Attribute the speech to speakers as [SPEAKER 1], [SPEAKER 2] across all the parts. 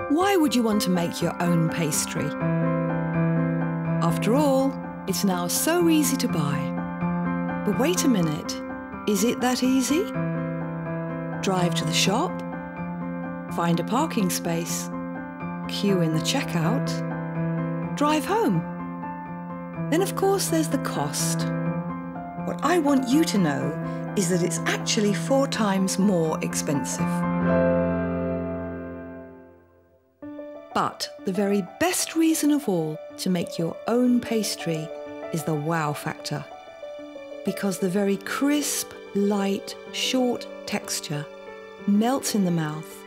[SPEAKER 1] Why would you want to make your own pastry? After all, it's now so easy to buy. But wait a minute, is it that easy? Drive to the shop, find a parking space, queue in the checkout, drive home. Then of course there's the cost. What I want you to know is that it's actually 4 times more expensive. But the very best reason of all to make your own pastry is the wow factor. Because the very crisp, light, short texture melts in the mouth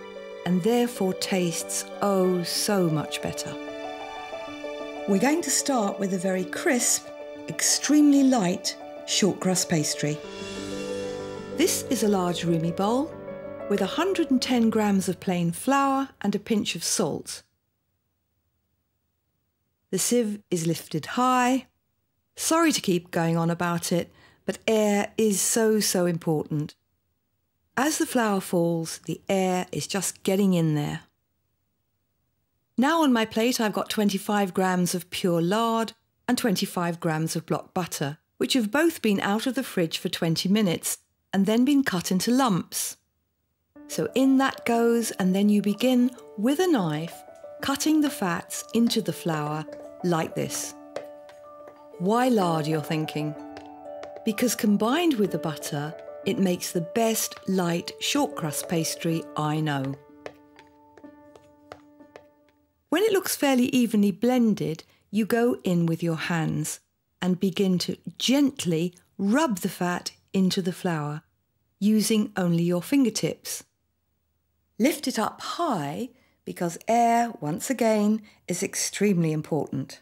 [SPEAKER 1] and therefore tastes oh so much better. We're going to start with a very crisp, extremely light shortcrust pastry. This is a large roomy bowl with 110 grams of plain flour and a pinch of salt. The sieve is lifted high. Sorry to keep going on about it, but air is so important. As the flour falls, the air is just getting in there. Now on my plate I've got 25 grams of pure lard and 25 grams of block butter, which have both been out of the fridge for 20 minutes and then been cut into lumps. So in that goes, and then you begin with a knife cutting the fats into the flour like this. Why lard, you're thinking? Because combined with the butter, it makes the best light shortcrust pastry I know. When it looks fairly evenly blended, you go in with your hands and begin to gently rub the fat into the flour, using only your fingertips. Lift it up high, because air, once again, is extremely important.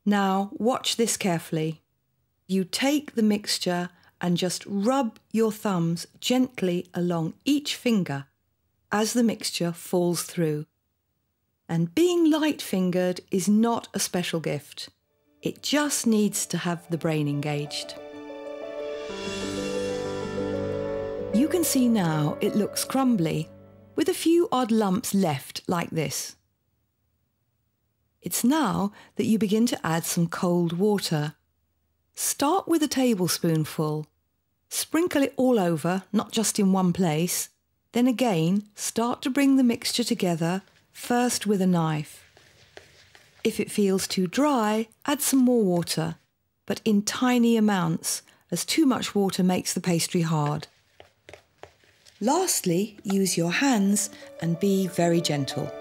[SPEAKER 1] Now, watch this carefully. You take the mixture and just rub your thumbs gently along each finger as the mixture falls through. And being light-fingered is not a special gift. It just needs to have the brain engaged. You can see now it looks crumbly, with a few odd lumps left like this. It's now that you begin to add some cold water. Start with a tablespoonful. Sprinkle it all over, not just in one place. Then again, start to bring the mixture together, first with a knife. If it feels too dry, add some more water, but in tiny amounts, as too much water makes the pastry hard. Lastly, use your hands and be very gentle.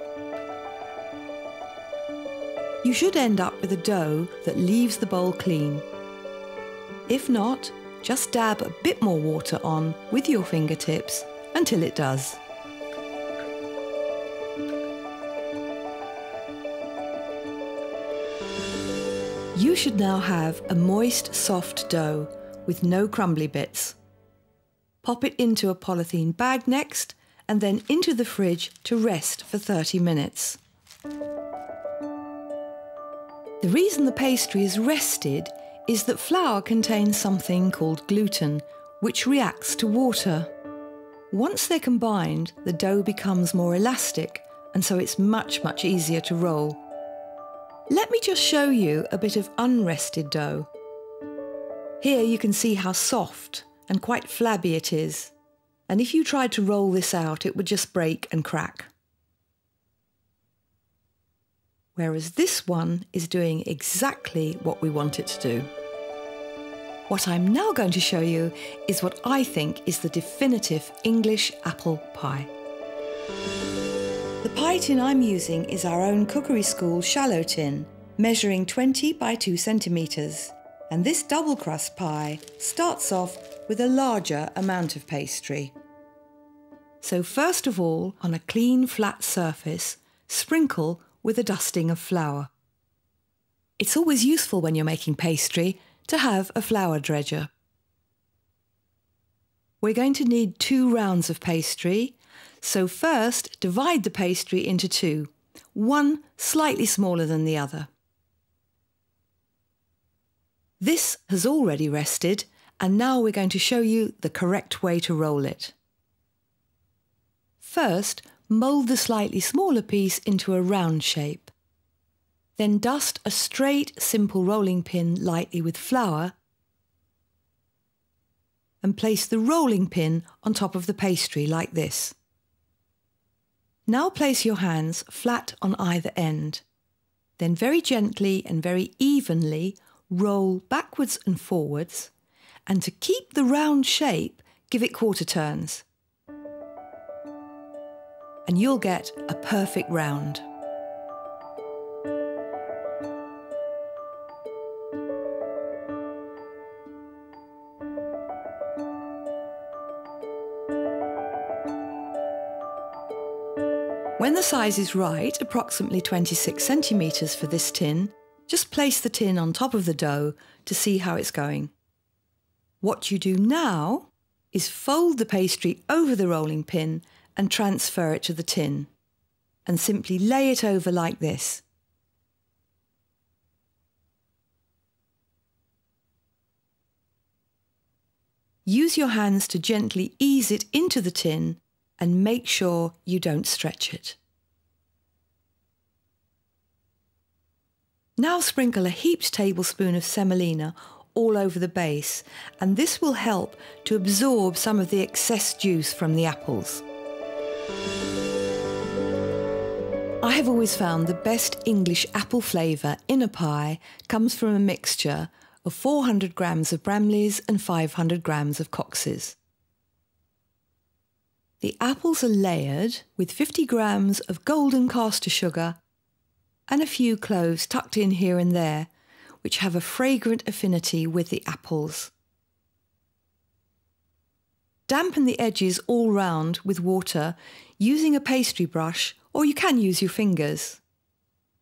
[SPEAKER 1] You should end up with a dough that leaves the bowl clean. If not, just dab a bit more water on with your fingertips until it does. You should now have a moist, soft dough with no crumbly bits. Pop it into a polythene bag next, and then into the fridge to rest for 30 minutes. The reason the pastry is rested is that flour contains something called gluten, which reacts to water. Once they're combined, the dough becomes more elastic, and so it's much easier to roll. Let me just show you a bit of unrested dough. Here you can see how soft and quite flabby it is, and if you tried to roll this out, it would just break and crack. Whereas this one is doing exactly what we want it to do. What I'm now going to show you is what I think is the definitive English apple pie. The pie tin I'm using is our own Cookery School shallow tin, measuring 20 by 2 centimetres. And this double crust pie starts off with a larger amount of pastry. So first of all, on a clean flat surface, sprinkle with a dusting of flour. It's always useful when you're making pastry to have a flour dredger. We're going to need 2 rounds of pastry, so first divide the pastry into 2, one slightly smaller than the other. This has already rested, and now we're going to show you the correct way to roll it. First, mould the slightly smaller piece into a round shape. Then dust a straight, simple rolling pin lightly with flour and place the rolling pin on top of the pastry like this. Now place your hands flat on either end. Then very gently and very evenly roll backwards and forwards, and to keep the round shape, give it quarter turns. And you'll get a perfect round. When the size is right, approximately 26 centimetres for this tin, just place the tin on top of the dough to see how it's going. What you do now is fold the pastry over the rolling pin and transfer it to the tin, and simply lay it over like this. Use your hands to gently ease it into the tin and make sure you don't stretch it. Now sprinkle a heaped tablespoon of semolina all over the base, and this will help to absorb some of the excess juice from the apples. I have always found the best English apple flavour in a pie comes from a mixture of 400 grams of Bramleys and 500 grams of Coxes. The apples are layered with 50 grams of golden caster sugar and a few cloves tucked in here and there, which have a fragrant affinity with the apples. Dampen the edges all round with water using a pastry brush, or you can use your fingers.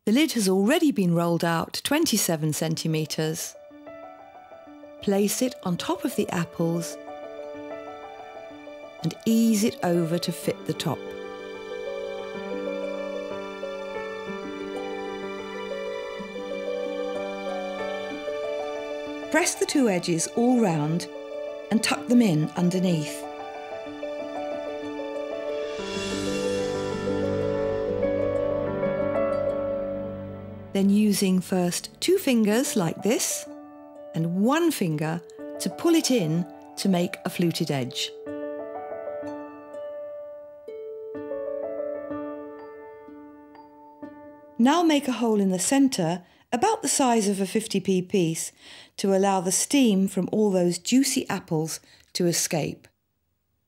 [SPEAKER 1] The lid has already been rolled out to 27 centimetres. Place it on top of the apples and ease it over to fit the top. Press the two edges all round and tuck them in underneath. Then using first two fingers like this and one finger to pull it in to make a fluted edge. Now make a hole in the centre about the size of a 50p piece to allow the steam from all those juicy apples to escape.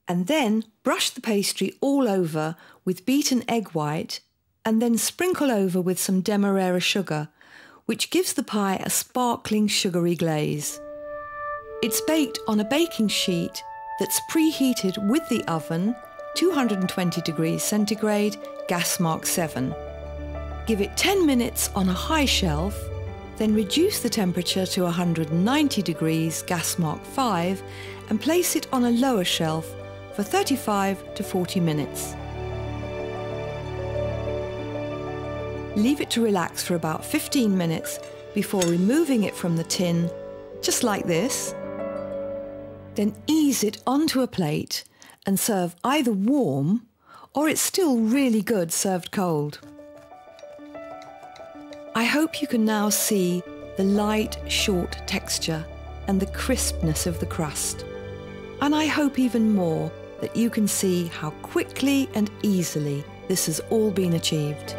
[SPEAKER 1] And then brush the pastry all over with beaten egg white and then sprinkle over with some demerara sugar, which gives the pie a sparkling sugary glaze. It's baked on a baking sheet that's preheated with the oven, 220 degrees centigrade, gas mark 7. Give it 10 minutes on a high shelf, then reduce the temperature to 190 degrees, gas mark 5, and place it on a lower shelf for 35 to 40 minutes. Leave it to relax for about 15 minutes before removing it from the tin, just like this. Then ease it onto a plate and serve either warm or it's still really good served cold. I hope you can now see the light, short texture and the crispness of the crust. And I hope even more that you can see how quickly and easily this has all been achieved.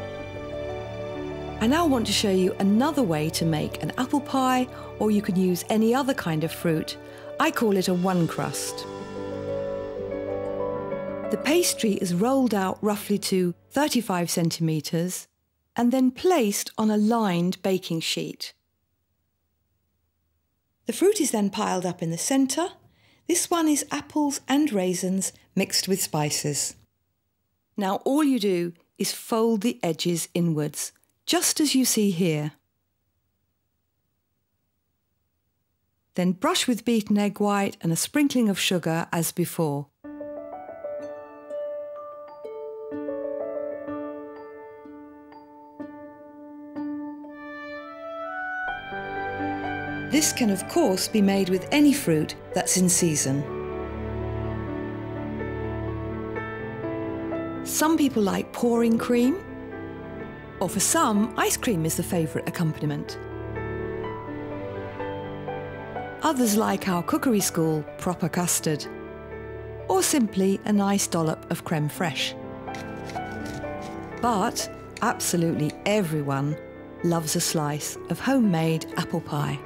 [SPEAKER 1] I now want to show you another way to make an apple pie, or you can use any other kind of fruit. I call it a one-crust. The pastry is rolled out roughly to 35 centimetres and then placed on a lined baking sheet. The fruit is then piled up in the centre. This one is apples and raisins mixed with spices. Now all you do is fold the edges inwards, just as you see here. Then brush with beaten egg white and a sprinkling of sugar as before. This can of course be made with any fruit that's in season. Some people like pouring cream, or for some, ice cream is the favourite accompaniment. Others like our cookery school proper custard, or simply a nice dollop of creme fraiche. But absolutely everyone loves a slice of homemade apple pie.